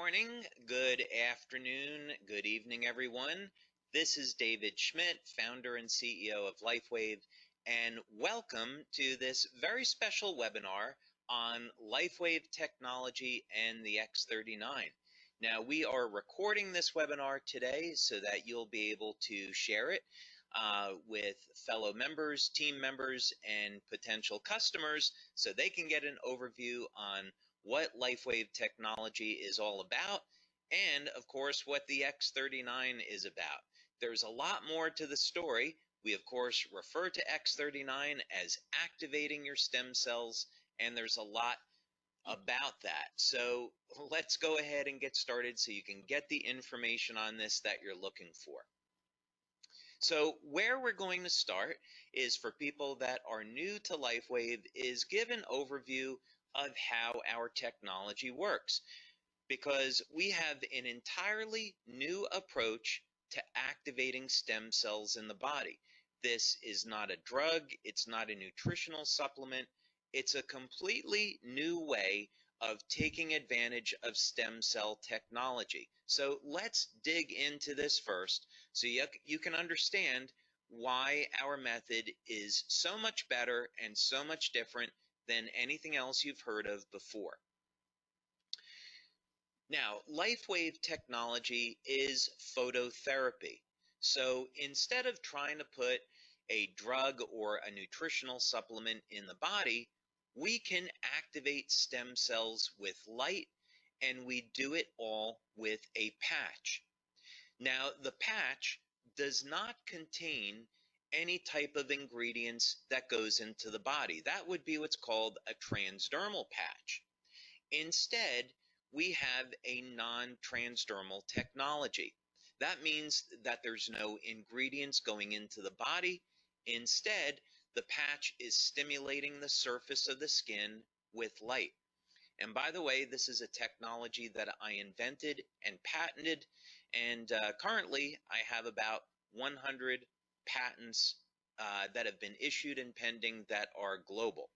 morning, good afternoon, good evening, everyone. This is David Schmidt, founder and CEO of LifeWave, and welcome to this very special webinar on LifeWave technology and the X39. Now, we are recording this webinar today so that you'll be able to share it with fellow members, team members, and potential customers so they can get an overview on what LifeWave technology is all about, and of course what the X39 is about. There's a lot more to the story. We of course refer to X39 as activating your stem cells, and there's a lot about that. So let's go ahead and get started so you can get the information on this that you're looking for. So where we're going to start is for people that are new to LifeWave is give an overview of how our technology works, because we have an entirely new approach to activating stem cells in the body. This is not a drug, it's not a nutritional supplement, it's a completely new way of taking advantage of stem cell technology. So let's dig into this first so you can understand why our method is so much better and so much different than anything else you've heard of before. Now, LifeWave technology is phototherapy. So instead of trying to put a drug or a nutritional supplement in the body, we can activate stem cells with light, and we do it all with a patch. Now, the patch does not contain any type of ingredients that goes into the body. That would be what's called a transdermal patch. Instead, we have a non-transdermal technology. That means that there's no ingredients going into the body. Instead, the patch is stimulating the surface of the skin with light. And by the way, this is a technology that I invented and patented, and currently I have about 100 patents that have been issued and pending that are global.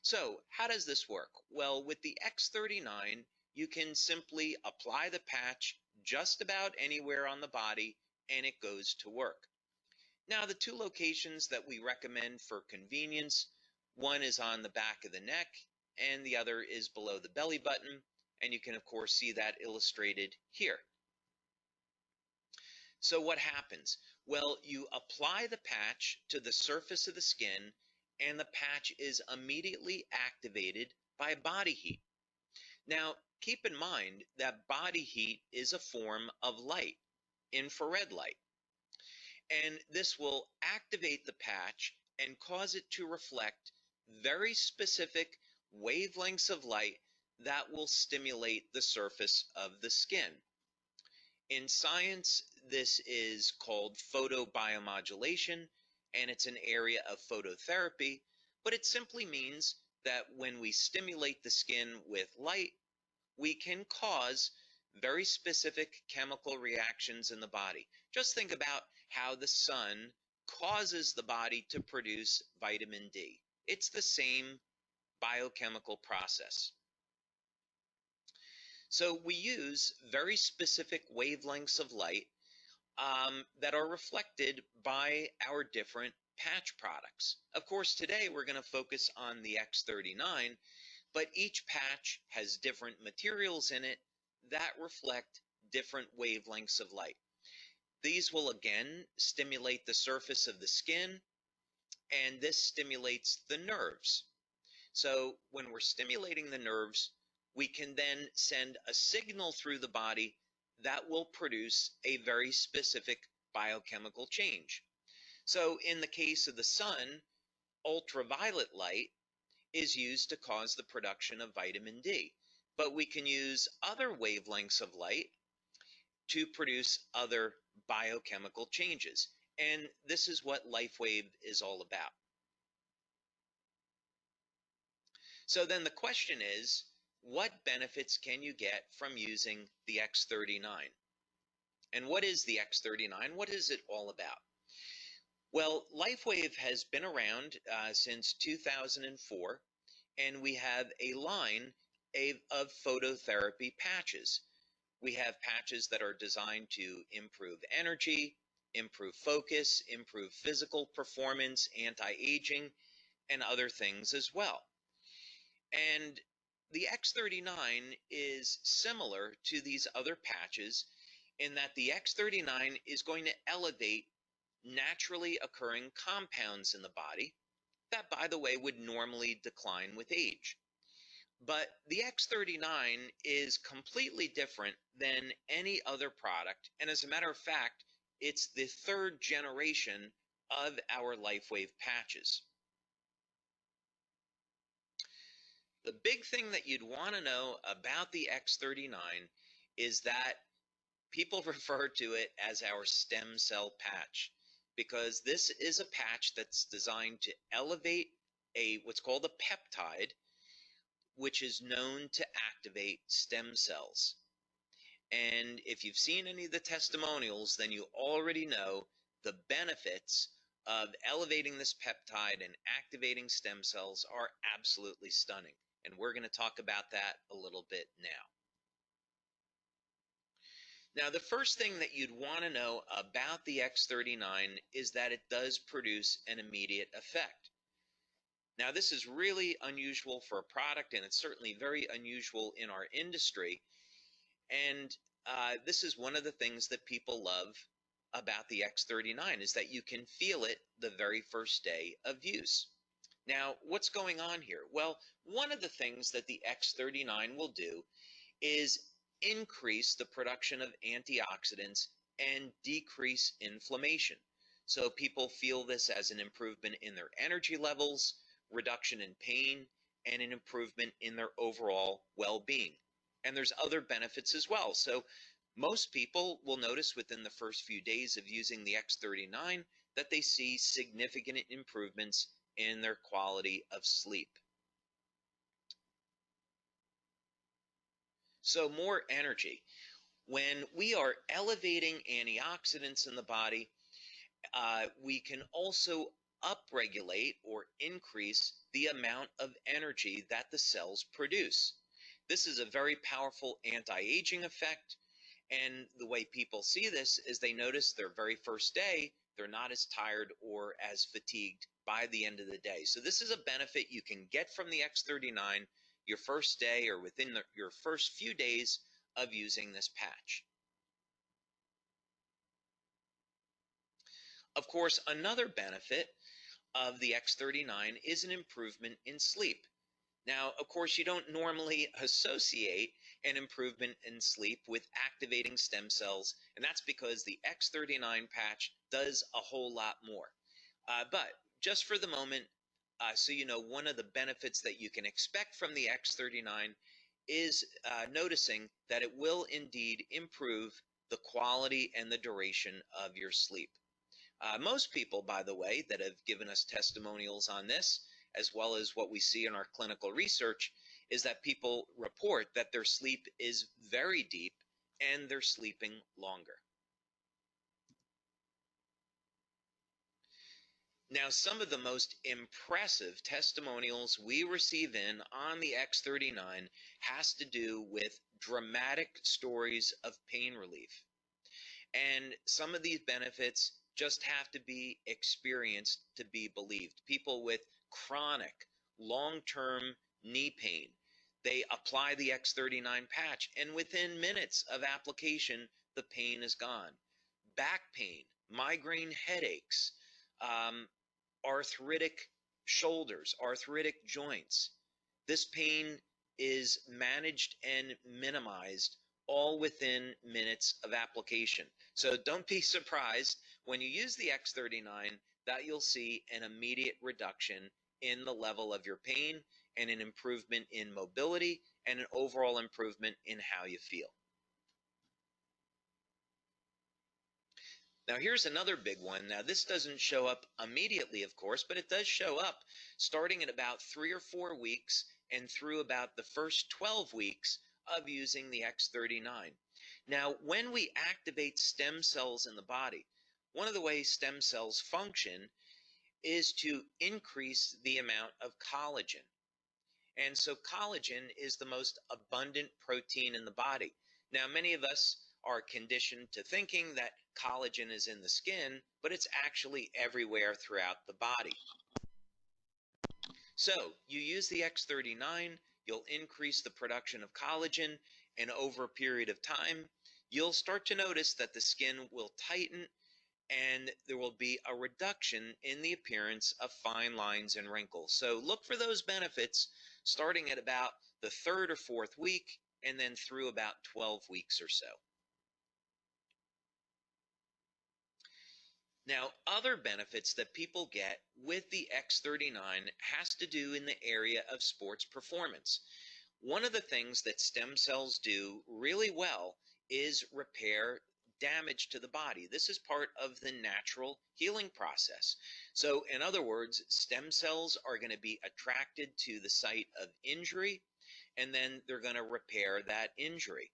So how does this work? Well, with the X39, you can simply apply the patch just about anywhere on the body and it goes to work. Now, the two locations that we recommend for convenience, one is on the back of the neck and the other is below the belly button, and you can of course see that illustrated here. So what happens? Well, you apply the patch to the surface of the skin and the patch is immediately activated by body heat. Now, keep in mind that body heat is a form of light, infrared light. And this will activate the patch and cause it to reflect very specific wavelengths of light that will stimulate the surface of the skin. In science, this is called photobiomodulation, and it's an area of phototherapy, but it simply means that when we stimulate the skin with light, we can cause very specific chemical reactions in the body. Just think about how the sun causes the body to produce vitamin D. It's the same biochemical process. So we use very specific wavelengths of light that are reflected by our different patch products. Of course, today we're going to focus on the X39, but each patch has different materials in it that reflect different wavelengths of light. These will again stimulate the surface of the skin, and this stimulates the nerves. So when we're stimulating the nerves, we can then send a signal through the body that will produce a very specific biochemical change. So in the case of the sun, ultraviolet light is used to cause the production of vitamin D. But we can use other wavelengths of light to produce other biochemical changes. And this is what LifeWave is all about. So then the question is, what benefits can you get from using the X39? And what is the X39? What is it all about? Well, LifeWave has been around since 2004, and we have a line of phototherapy patches. We have patches that are designed to improve energy, improve focus, improve physical performance, anti-aging, and other things as well. And the X39 is similar to these other patches in that the X39 is going to elevate naturally occurring compounds in the body that, by the way, would normally decline with age. But the X39 is completely different than any other product, and as a matter of fact, it's the third generation of our LifeWave patches. The big thing that you'd want to know about the X39 is that people refer to it as our stem cell patch, because this is a patch that's designed to elevate what's called a peptide, which is known to activate stem cells. And if you've seen any of the testimonials, then you already know the benefits of elevating this peptide and activating stem cells are absolutely stunning. And we're going to talk about that a little bit now. Now, the first thing that you'd want to know about the X39 is that it does produce an immediate effect. Now, this is really unusual for a product, and it's certainly very unusual in our industry. And this is one of the things that people love about the X39 is that you can feel it the very first day of use. Now, what's going on here? Well, one of the things that the X39 will do is increase the production of antioxidants and decrease inflammation. So people feel this as an improvement in their energy levels, reduction in pain, and an improvement in their overall well-being. And there's other benefits as well. So most people will notice within the first few days of using the X39 that they see significant improvements in their quality of sleep. So more energy. When we are elevating antioxidants in the body, we can also upregulate or increase the amount of energy that the cells produce. This is a very powerful anti-aging effect, and the way people see this is they notice their very first day, they're not as tired or as fatigued by the end of the day. So this is a benefit you can get from the X39 your first day or within your first few days of using this patch. Of course, another benefit of the X39 is an improvement in sleep. Now, of course, you don't normally associate an improvement in sleep with activating stem cells, and that's because the X39 patch does a whole lot more. But just for the moment, so you know, one of the benefits that you can expect from the X39 is noticing that it will indeed improve the quality and the duration of your sleep. Most people, by the way, that have given us testimonials on this, as well as what we see in our clinical research, is that people report that their sleep is very deep and they're sleeping longer. Now, some of the most impressive testimonials we receive in on the X39 has to do with dramatic stories of pain relief. And some of these benefits just have to be experienced to be believed. People with chronic, long-term knee pain, they apply the X39 patch, and within minutes of application, the pain is gone. Back pain, migraine headaches, arthritic shoulders, arthritic joints. This pain is managed and minimized all within minutes of application. So don't be surprised when you use the X39 that you'll see an immediate reduction in the level of your pain and an improvement in mobility and an overall improvement in how you feel. Now here's another big one. Now this doesn't show up immediately, of course, but it does show up starting at about 3 or 4 weeks and through about the first 12 weeks of using the X39. Now, when we activate stem cells in the body, one of the ways stem cells function is to increase the amount of collagen. And so collagen is the most abundant protein in the body. Now, many of us are conditioned to thinking that collagen is in the skin, but it's actually everywhere throughout the body. So you use the X39, you'll increase the production of collagen, and over a period of time, you'll start to notice that the skin will tighten and there will be a reduction in the appearance of fine lines and wrinkles. So look for those benefits starting at about the third or fourth week and then through about 12 weeks or so. Now, other benefits that people get with the X39 has to do in the area of sports performance. One of the things that stem cells do really well is repair damage to the body. This is part of the natural healing process. So, in other words, stem cells are going to be attracted to the site of injury, and then they're going to repair that injury.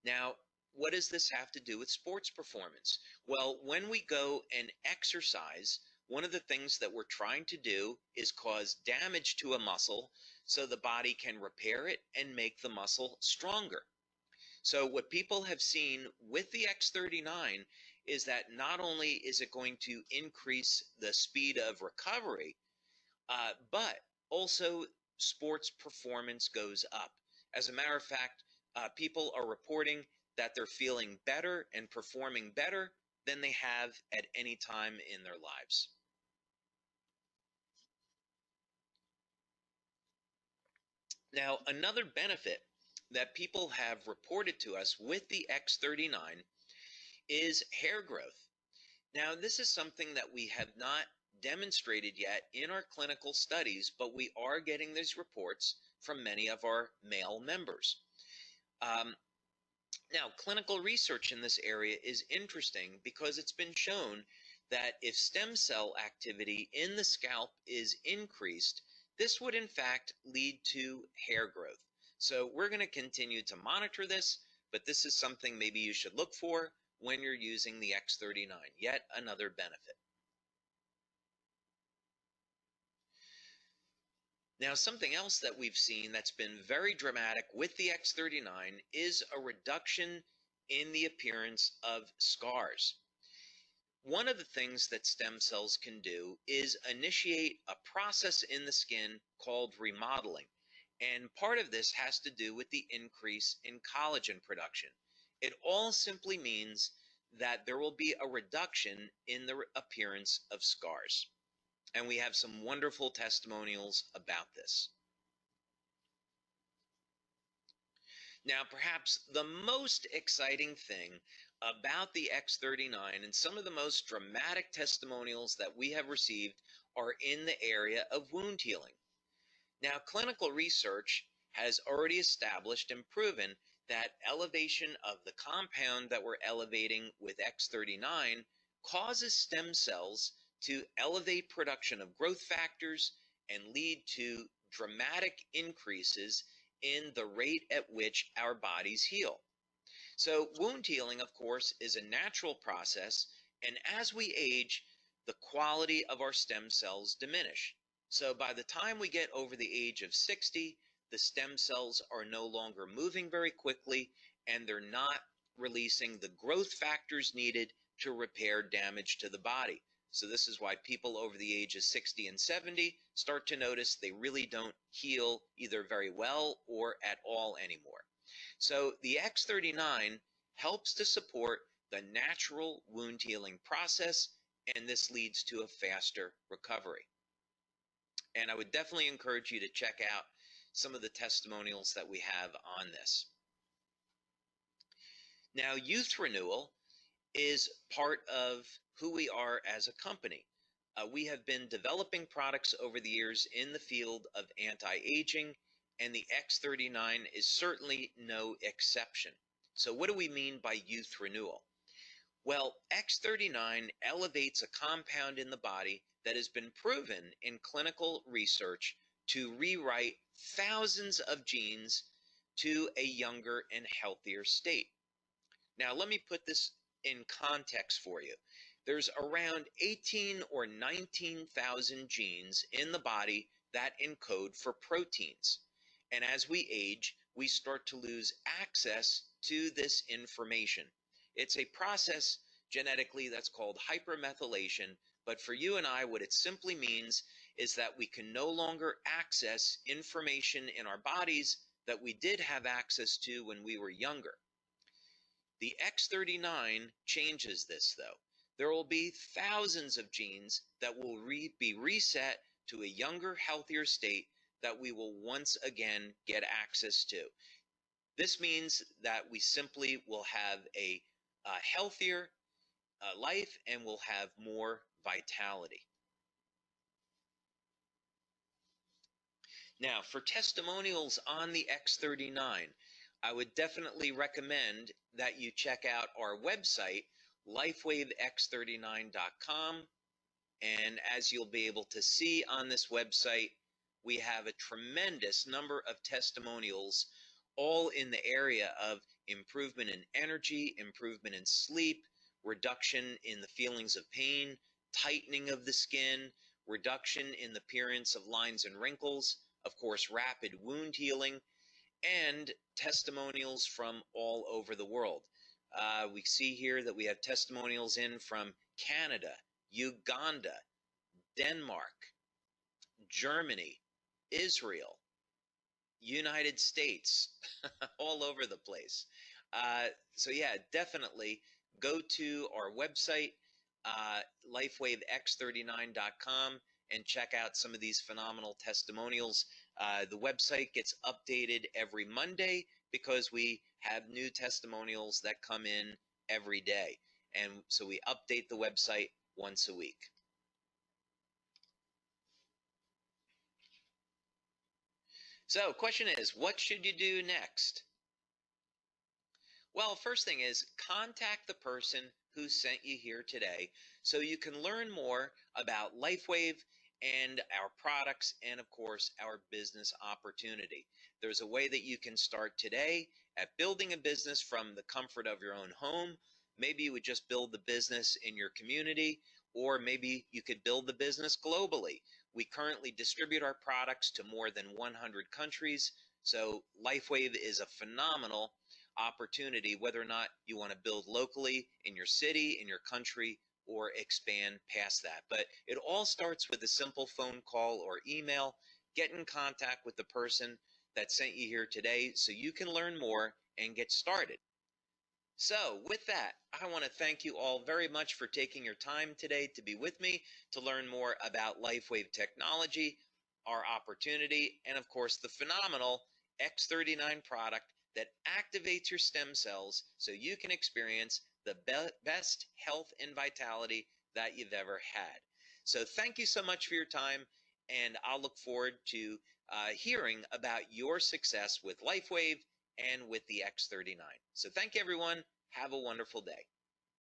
Now, what does this have to do with sports performance? Well, when we go and exercise, one of the things that we're trying to do is cause damage to a muscle so the body can repair it and make the muscle stronger. So what people have seen with the X39 is that not only is it going to increase the speed of recovery, but also sports performance goes up. As a matter of fact, people are reporting that they're feeling better and performing better than they have at any time in their lives. Now, another benefit that people have reported to us with the X39 is hair growth. Now, this is something that we have not demonstrated yet in our clinical studies, but we are getting these reports from many of our male members. Now, clinical research in this area is interesting because it's been shown that if stem cell activity in the scalp is increased, this would in fact lead to hair growth. So we're going to continue to monitor this, but this is something maybe you should look for when you're using the X39, yet another benefit. Now, something else that we've seen that's been very dramatic with the X39 is a reduction in the appearance of scars. One of the things that stem cells can do is initiate a process in the skin called remodeling. And part of this has to do with the increase in collagen production. It all simply means that there will be a reduction in the appearance of scars. And we have some wonderful testimonials about this. Now, perhaps the most exciting thing about the X39 and some of the most dramatic testimonials that we have received are in the area of wound healing. Now, clinical research has already established and proven that elevation of the compound that we're elevating with X39 causes stem cells to elevate production of growth factors and lead to dramatic increases in the rate at which our bodies heal. So wound healing, of course, is a natural process, and as we age, the quality of our stem cells diminish. So by the time we get over the age of 60, the stem cells are no longer moving very quickly, and they're not releasing the growth factors needed to repair damage to the body. So this is why people over the age of 60 and 70 start to notice they really don't heal either very well or at all anymore. So the X39 helps to support the natural wound healing process, and this leads to a faster recovery. And I would definitely encourage you to check out some of the testimonials that we have on this. Now, youth renewal is part of who we are as a company. We have been developing products over the years in the field of anti-aging, and the X39 is certainly no exception. So what do we mean by youth renewal? Well, X39 elevates a compound in the body that has been proven in clinical research to rewrite thousands of genes to a younger and healthier state. Now, let me put this in context for you. There's around 18 or 19,000 genes in the body that encode for proteins. And as we age, we start to lose access to this information. It's a process genetically that's called hypermethylation, but for you and I, what it simply means is that we can no longer access information in our bodies that we did have access to when we were younger. The X39 changes this, though. There will be thousands of genes that will be reset to a younger, healthier state that we will once again get access to. This means that we simply will have a healthier life and will have more vitality. Now, for testimonials on the X39, I would definitely recommend that you check out our website, lifewavex39.com. And as you'll be able to see on this website, we have a tremendous number of testimonials, all in the area of improvement in energy, improvement in sleep, reduction in the feelings of pain, tightening of the skin, reduction in the appearance of lines and wrinkles, of course, rapid wound healing, and testimonials from all over the world. We see here that we have testimonials in from Canada, Uganda, Denmark, Germany, Israel, United States, all over the place. So yeah, definitely go to our website, lifewavex39.com, and check out some of these phenomenal testimonials. The website gets updated every Monday because we have new testimonials that come in every day. And so we update the website once a week. So, question is, what should you do next? Well, first thing is contact the person who sent you here today so you can learn more about LifeWave and our products and, of course, our business opportunity. There's a way that you can start today at building a business from the comfort of your own home. Maybe you would just build the business in your community, or maybe you could build the business globally. We currently distribute our products to more than 100 countries, so LifeWave is a phenomenal opportunity, whether or not you want to build locally in your city, in your country, or expand past that. But it all starts with a simple phone call or email. Get in contact with the person that sent you here today so you can learn more and get started. So with that, I want to thank you all very much for taking your time today to be with me to learn more about LifeWave technology, our opportunity, and of course the phenomenal X39 product that activates your stem cells so you can experience the best health and vitality that you've ever had. So thank you so much for your time, and I'll look forward to hearing about your success with LifeWave and with the X39. So thank you, everyone. Have a wonderful day.